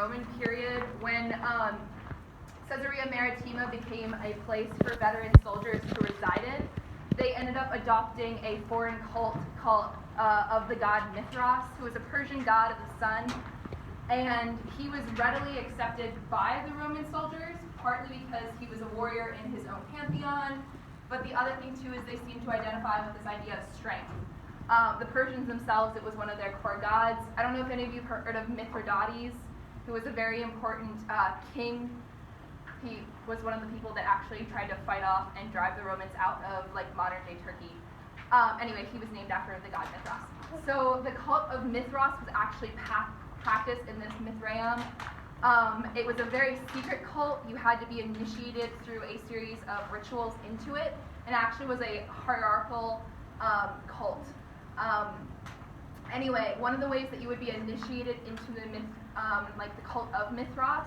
Roman period, when Caesarea Maritima became a place for veteran soldiers to reside in, they ended up adopting a foreign cult called of the god Mithras, who was a Persian god of the sun. And he was readily accepted by the Roman soldiers, partly because he was a warrior in his own pantheon, but the other thing too is they seemed to identify with this idea of strength. The Persians themselves, it was one of their core gods. I don't know if any of you have heard of Mithridates, who was a very important king. He was one of the people that actually tried to fight off and drive the Romans out of like modern day Turkey. Anyway, he was named after the god Mithras. So the cult of Mithras was actually practiced in this Mithraeum. It was a very secret cult. You had to be initiated through a series of rituals into it, and actually was a hierarchical cult. Anyway, one of the ways that you would be initiated into the the cult of Mithras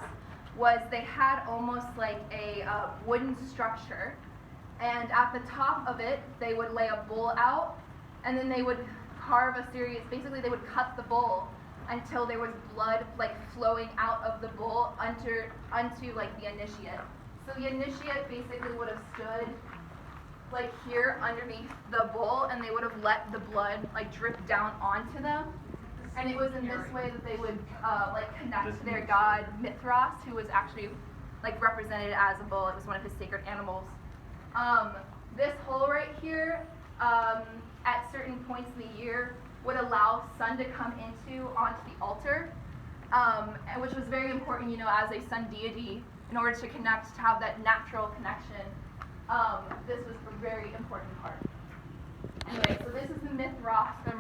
was they had almost like a wooden structure, and at the top of it they would lay a bull out, and then they would carve a series. Basically, they would cut the bull until there was blood like flowing out of the bull onto like the initiate. So the initiate basically would have stood like here underneath the bull, and they would have let the blood like drip down onto them. And it was in this way that they would like connect to their god Mithras, who was actually like represented as a bull. It was one of his sacred animals. This hole right here, at certain points in the year, would allow sun to come onto the altar, and which was very important, as a sun deity, in order to connect, to have that natural connection. This was a very important part. Anyway, so this is the Mithras, or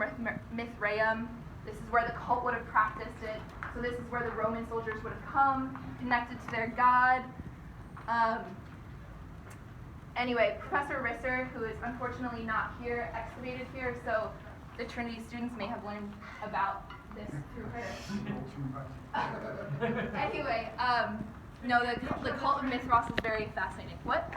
Mithraeum. This is where the cult would have practiced it. So this is where the Roman soldiers would have come, connected to their god. Anyway, Professor Risser, who is unfortunately not here, excavated here, so the Trinity students may have learned about this through her. Anyway, no, the cult of Mithras is very fascinating. What?